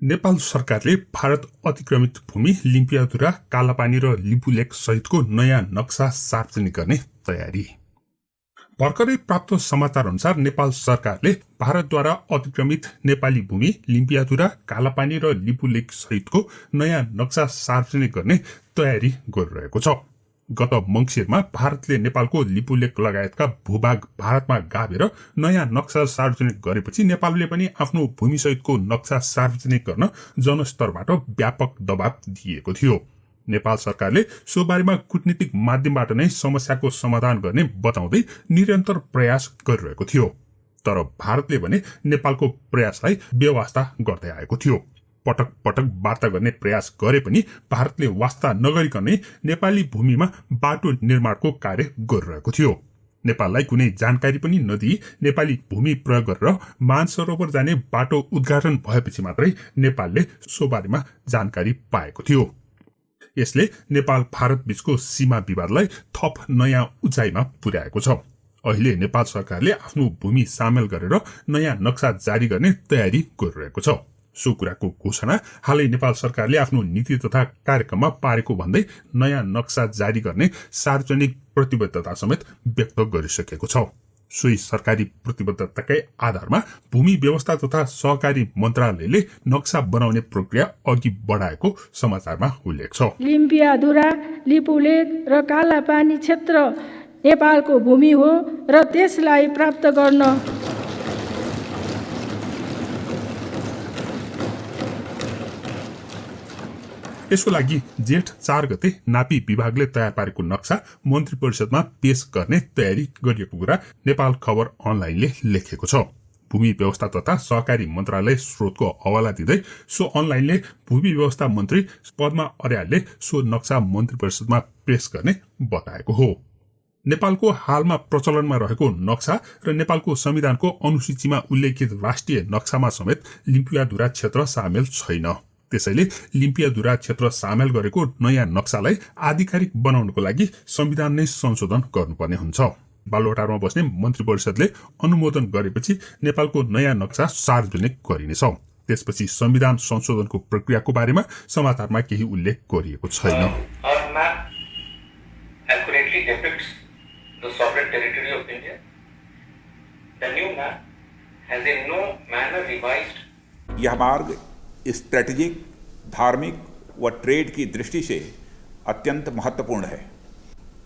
नेपाल सरकारले भारत अतिक्रमित भूमि लिम्पियाधुरा, कालापानी र लिपुलेक सहितको नयाँ नक्सा सार्वजनिक गर्ने तयारी। भर्खरै प्राप्त समाचार अनुसार नेपाल सरकारले भारतद्वारा अतिक्रमित नेपाली भूमि लिम्पियाधुरा, कालापानी र लिपुलेक सहितको नयाँ नक्सा सार्वजनिक गर्ने तयारी गरिरहेको छ। गत मंसिरमा भारतले नेपालको लिपुलेक लगायतका भूभाग भारतमा गाभेर नयाँ नक्सा सार्वजनिक गरेपछि नेपालले पनि आफ्नो भूमिसहितको नक्सा सार्वजनिक गर्न जनस्तरबाट व्यापक दबाव दिएको थियो। नेपाल सरकारले सो बारेमा कूटनीतिक माध्यमबाट नै समस्याको समाधान गर्ने बताउँदै निरन्तर प्रयास गरिरहेको थियो। तर भारतले भने नेपालको प्रयासलाई बेवास्ता गर्दै आएको थियो। पटक पटक वार्ता गर्ने प्रयास गरे पनि भारतले वास्ता नगरिकनै नेपाली भूमिमा बाटो निर्माणको कार्य गरिरहेको थियो। नेपाललाई कुनै जानकारी पनि नदिई नेपाली भूमि प्रयोग गरेर मानसरोवर जाने बाटो उद्घाटन भएपछि मात्रै नेपालले सो बारेमा जानकारी पाएको थियो। यसले नेपाल भारत बीचको सीमा विवादलाई थप नयाँ उचाइमा पुर्याएको छ। अहिले नेपाल सरकारले आफ्नो भूमि सामेल गरेर नयाँ नक्सा जारी गर्ने तयारी गरिरहेको छ। सो कुराको घोषणा हालै नेपाल सरकारले आफ्नो नीति तथा कार्यक्रममा पारेको भन्दै नयाँ नक्सा जारी गर्ने सार्वजनिक प्रतिबद्धता समेत व्यक्त गरिसकेको छ। सोही सरकारी प्रतिबद्धताकै आधारमा भूमि व्यवस्था तथा सहकारी मन्त्रालयले नक्सा बनाउने प्रक्रिया अघि बढाएको समाचारमा उल्लेख छ। लिम्पियाधुरा, लिपुलेक र कालापानी क्षेत्र नेपालको भूमि हो र त्यसलाई प्राप्त गर्न यसको लागि जेठ 4 गते नापी विभागले तयार पारेको नक्सा मन्त्री परिषदमा पेश गर्ने तयारी गरिएको कुरा नेपाल खबर अनलाइनले लेखेको छ। भूमि व्यवस्था तथा सहकारी मन्त्रालय स्रोतको हवाला दिँदै सो अनलाइनले भूमि व्यवस्था मन्त्री पद्मा अर्यालले सो नक्सा मन्त्री परिषदमा पेश गर्ने बताएको हो। नेपालको हालमा प्रचलनमा रहेको नक्सा र नेपालको संविधानको अनुसूचीमा उल्लेखित राष्ट्रिय नक्सामा समेत लिम्पियाधुरा क्षेत्र सामेल छैन। त्यसैले लिम्पियाधुरा क्षेत्र सामेल गरेको नयाँ नक्सालाई आधिकारिक बनाउनको लागि संविधान नै संशोधन गर्नुपर्ने हुन्छ। बालुवाटारमा बस्ने मन्त्री परिषदले अनुमोदन गरेपछि नेपालको नयाँ नक्सा सार्वजनिक गरिनेछ। त्यसपछि संविधान संशोधनको प्रक्रियाको बारेमा समाचारमा केही उल्लेख गरिएको छैन। यह मार्ग स्ट्रेटेजिक, धार्मिक व ट्रेड की दृष्टि से अत्यंत महत्वपूर्ण है।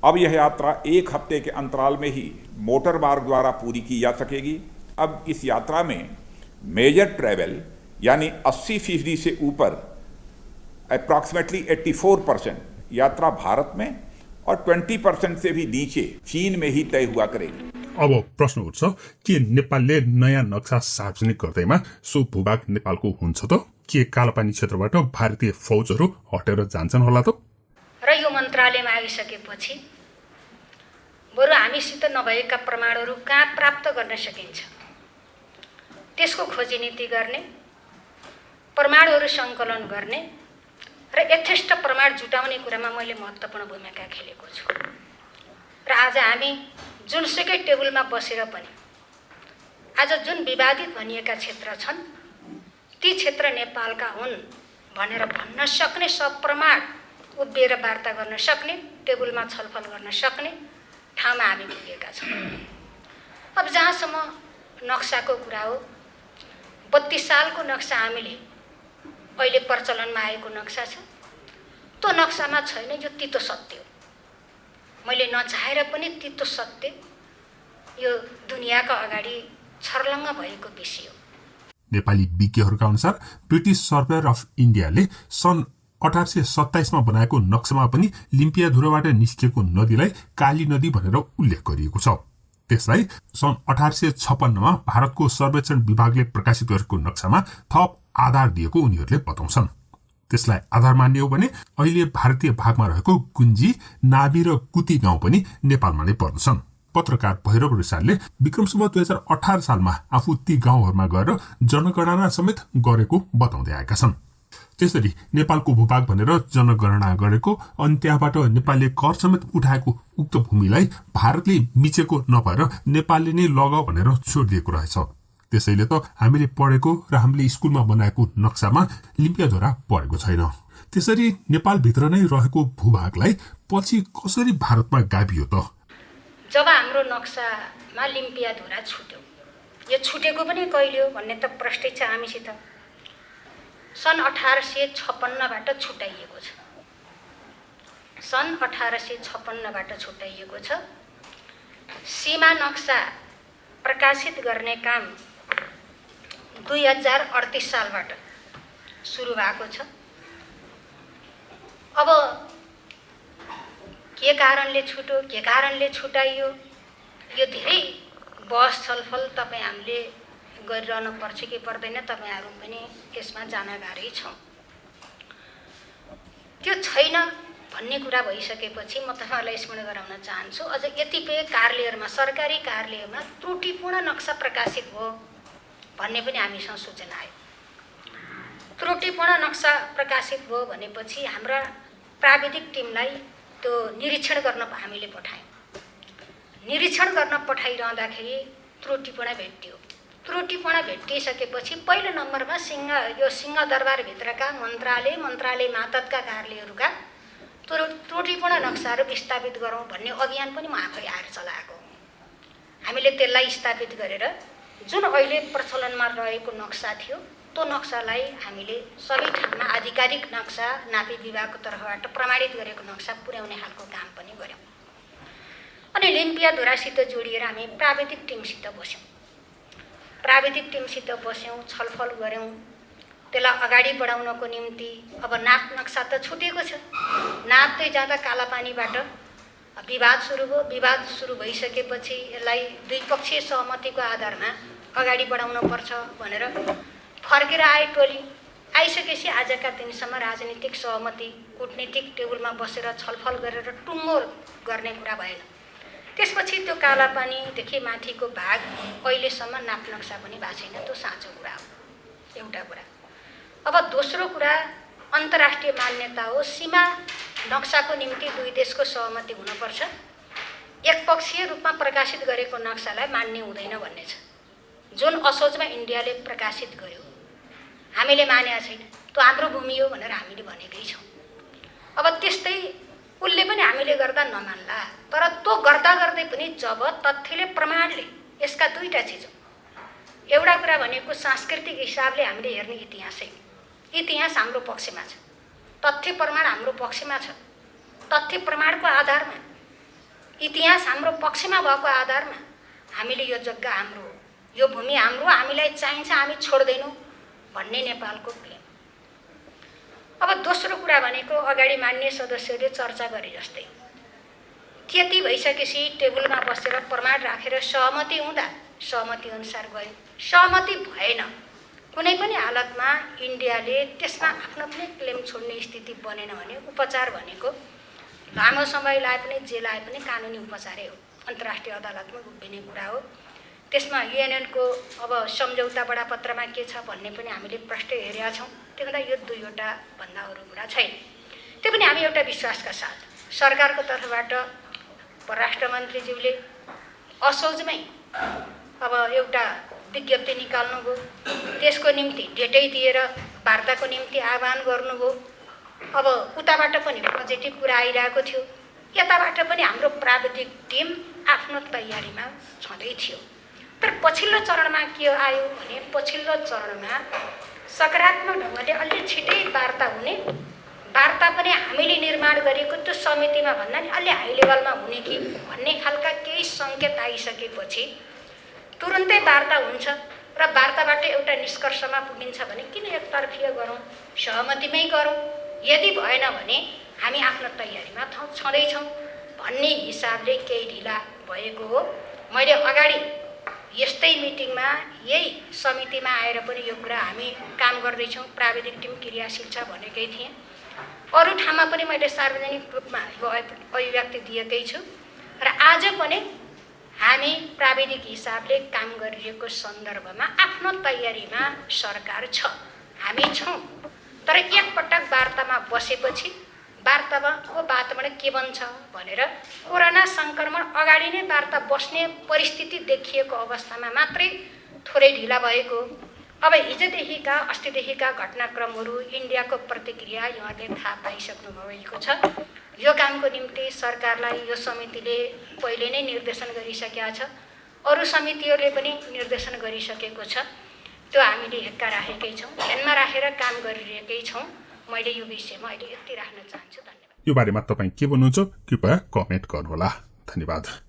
अब यह यात्रा 1 हफ्ते के अंतराल में ही मोटर मार्ग द्वारा पूरी की जा सकेगी। अब इस यात्रा में मेजर ट्रैवल यानी 80% से ऊपर अप्रॉक्सीमेटली 84% यात्रा भारत में और 20% से भी नीचे चीन में ही तय हुआ करेगी। अब प्रश्न उठ्छ के नेपालले नयाँ नक्सा सार्वजनिक गर्दैमा सो भूभाग नेपालको हुन्छ त? के कालापानी क्षेत्रबाट भारतीय फौजहरू हटेर जान्छन् होला त? र यो मन्त्रालयमा आइसकेपछि बरु हामीसित नभएका प्रमाणहरू कहाँ प्राप्त गर्न सकिन्छ त्यसको खोजी नीति गर्ने, प्रमाणहरू सङ्कलन गर्ने र यथेष्ट प्रमाण जुटाउने कुरामा मैले महत्त्वपूर्ण भूमिका खेलेको छु। र आज हामी जुनसुकै टेबलमा बसेर पनि आज जुन विवादित भनिएका क्षेत्र छन् ती क्षेत्र नेपालका हुन् भनेर भन्न सक्ने, सब प्रमाण उभिएर वार्ता गर्न सक्ने, टेबलमा छलफल गर्न सक्ने ठाउँमा हामी पुगेका छौँ। अब जहाँसम्म नक्साको कुरा हो, 32 सालको नक्सा हामीले अहिले प्रचलनमा आएको नक्सा छ। त्यो नक्सामा छैन, यो तितो सत्य हो। मैले नचाहेर पनि तितो सत्य यो दुनियाँका अगाडि छर्लङ्ग भएको विषय हो। नेपाली विज्ञहरूका अनुसार ब्रिटिस सर्वेयर अफ इन्डियाले सन् 1827 मा बनाएको नक्सामा पनि लिम्पियाधुराबाट निस्किएको नदीलाई काली नदी भनेर उल्लेख गरिएको छ। त्यसलाई सन् 1856 मा भारतको सर्वेक्षण विभागले प्रकाशित गरेको नक्सामा थप आधार दिएको उनीहरूले बताउँछन्। त्यसलाई आधार मान्ने हो भने अहिले भारतीय भागमा रहेको गुन्जी, नाभी र कुती गाउँ पनि नेपालमा नै पर्दछन्। पत्रकार भैरव रिसालले विक्रमसम्म 2018 सालमा आफू ती गाउँहरूमा गएर जनगणना समेत गरेको बताउँदै आएका छन्। त्यसरी नेपालको भूभाग भनेर जनगणना गरेको अनि त्यहाँबाट नेपालले कर समेत उठाएको उक्त भूमिलाई भारतले मिचेको नभएर नेपालले नै लगाऊ भनेर छोडिदिएको रहेछ। त्यसैले त हामीले पढेको र हामीले स्कुलमा बनाएको नक्सामा लिम्पियाधुरा परेको छैन। त्यसरी नेपालभित्र नै रहेको भूभागलाई पछि कसरी भारतमा गाभियो त? जब हाम्रो नक्सामा लिम्पियाधुरा छुट्यो, यो छुटेको पनि कहिले हो भन्ने त प्रश्न छ हामीसित। सन् 1856बाट छुट्याइएको छ। सन् 1856बाट छुट्याइएको छ। सीमा नक्सा प्रकाशित गर्ने काम 2038 सालबाट सुरु भएको छ। अब के कारणले छुट्यो, के कारणले छुटाइयो, यो धेरै बहस छलफल तपाईँ हामीले गरिरहनु पर्छ कि पर्दैन, तपाईँहरू पनि यसमा जानकारी छौँ। त्यो छैन भन्ने कुरा भइसकेपछि म तपाईँहरूलाई स्मरण गराउन चाहन्छु, अझ कतिपय कार्यालयहरूमा, सरकारी कार्यालयमा त्रुटिपूर्ण नक्सा प्रकाशित भयो भन्ने पनि हामीसँग सूचना आयो। त्रुटिपूर्ण नक्सा प्रकाशित भयो भनेपछि हाम्रा प्राविधिक टिमलाई त्यो निरीक्षण गर्न हामीले पठायौँ। निरीक्षण गर्न पठाइरहँदाखेरि त्रुटिपूर्ण भेटियो। त्रुटिपूर्ण भेटिसकेपछि पहिलो नम्बरमा सिंहदरबारभित्रका मन्त्रालय मातहतका कार्यालयहरूका त्रुटिपूर्ण नक्साहरू स्थापित गरौँ भन्ने अभियान पनि म आफै आएर चलाएको। हामीले त्यसलाई स्थापित गरेर जुन अहिले प्रचलनमा रहेको नक्सा थियो त्यो नक्सालाई हामीले सबै ठाउँमा आधिकारिक नक्सा नापी विभागको तर्फबाट प्रमाणित गरेको नक्सा पुर्याउने खालको काम पनि गऱ्यौँ। अनि लिम्पियाधुरासित जोडिएर हामी प्राविधिक टिमसित बस्यौँ, छलफल गऱ्यौँ। त्यसलाई अगाडि बढाउनको निम्ति अब नाप नक्सा त छुटेको छ, नाप्दै जाँदा कालापानीबाट विवाद सुरु भयो। विवाद सुरु भइसकेपछि यसलाई द्विपक्षीय सहमतिको आधारमा अगाडि बढाउनुपर्छ भनेर फर्केर आए टोली। आइसकेपछि आजका दिनसम्म राजनीतिक सहमति, कूटनीतिक टेबलमा बसेर छलफल गरेर टुङ्गो गर्ने कुरा भएन। त्यसपछि त्यो कालापानीदेखि माथिको भाग अहिलेसम्म नाप नक्सा पनि भएको छैन। त्यो साँचो कुरा हो, एउटा कुरा। अब दोस्रो कुरा अन्तर्राष्ट्रिय मान्यता हो। सीमा नक्साको निम्ति दुई देशको सहमति हुनुपर्छ। एकपक्षीय रूपमा प्रकाशित गरेको नक्सालाई मान्ने हुँदैन भन्ने छ। जुन असोजमा इन्डियाले प्रकाशित गर्यो हामीले मानेका छैन, त्यो हाम्रो भूमि हो भनेर हामीले भनेकै छौँ। अब त्यस्तै उसले पनि हामीले गर्दा नमान्ला, तर त्यो गर्दा गर्दै पनि जब तथ्यले प्रमाणले, यसका दुईटा चिज हो। एउटा कुरा भनेको सांस्कृतिक हिसाबले हामीले हेर्ने इतिहास हाम्रो पक्षमा छ, तथ्य प्रमाण हाम्रो पक्षमा छ। तथ्य प्रमाणको आधारमा, इतिहास हाम्रो पक्षमा भएको आधारमा हामीले यो जग्गा हाम्रो हो, यो भूमि हाम्रो, हामीलाई चाहिन्छ, हामी छोड्दैनौँ भन्ने नेपालको क्लेम। अब दोस्रो कुरा भनेको अगाडि मान्य सदस्यले चर्चा गरे जस्तै त्यति भइसकेपछि टेबलमा बसेर प्रमाण राखेर सहमति हुँदा सहमति अनुसार गयो। सहमति भएन, कुनै पनि हालतमा इन्डियाले त्यसमा आफ्नो पनि क्लेम छोड्ने स्थिति बनेन भने उपचार भनेको लामो समय लाए पनि जे लाए पनि कानुनी उपचारै हो, अन्तर्राष्ट्रिय अदालतमा उभिने कुरा हो। त्यसमा युएनएनको अब सम्झौता बडापत्रमा के छ भन्ने पनि हामीले प्रश्न हेरेका छौँ। त्यो हुँदा यो दुईवटा भन्दा अरू कुरा छैन। त्यो पनि हामी एउटा विश्वासका साथ सरकारको तर्फबाट परराष्ट्र मन्त्रीज्यूले असोजमै अब एउटा विज्ञप्ति निकाल्नुभयो, त्यसको निम्ति डेटै दिएर वार्ताको निम्ति आह्वान गर्नुभयो। अब उताबाट पनि पोजिटिभ कुरा आइरहेको थियो, यताबाट पनि हाम्रो प्राविधिक टिम आफ्नो तयारीमा छँदै थियो। तर पछिल्लो चरणमा के आयो भने पछिल्लो चरणमा सकारात्मक ढङ्गले अलि छिटै वार्ता हुने, वार्ता पनि हामीले निर्माण गरेको त्यो समितिमा भन्दा नि अलि हाई लेभलमा हुने कि भन्ने खालका केही सङ्केत आइसकेपछि तुरुन्तै वार्ता हुन्छ र वार्ताबाट एउटा निष्कर्षमा पुगिन्छ भने किन एकतर्फीय गरौँ, सहमतिमै गरौँ। यदि भएन भने हामी आफ्नो तयारीमा छँदैछौँ भन्ने हिसाबले केही ढिला भएको हो। मैले अगाडि यस्तै मिटिङमा यही समितिमा आएर पनि यो कुरा हामी काम गर्दैछौँ, प्राविधिक टिम क्रियाशील छ भनेकै थिएँ। अरू ठाउँमा पनि मैले सार्वजनिक रूपमा यो अभिव्यक्ति दिएकै छु र आज पनि हामी प्राविधिक हिसाबले काम गरिरहेको सन्दर्भमा आफ्नो तयारीमा सरकार छ, हामी छौँ। तर एकपटक वार्तामा बसेपछि वार्ताको वातावरण के बन्छ भनेर कोरोना सङ्क्रमण अगाडि नै वार्ता बस्ने परिस्थिति देखिएको अवस्थामा मात्रै थोरै ढिला भएको, अब हिजोदेखिका अस्तिदेखिका घटनाक्रमहरू, इन्डियाको प्रतिक्रिया यहाँले थाहा पाइसक्नु भएको छ। यो कामको निम्ति सरकारलाई यो समितिले पहिले नै निर्देशन गरिसकेका छ, अरू समितिहरूले पनि निर्देशन गरिसकेको छ। त्यो हामीले हेक्का राखेकै छौँ, ध्यानमा राखेर काम गरिरहेकै छौँ। मैले यो विषयमा अहिले यति राख्न चाहन्छु। धन्यवाद। यो बारेमा तपाईँ के भन्नुहुन्छ कृपया कमेन्ट गर्नुहोला। धन्यवाद।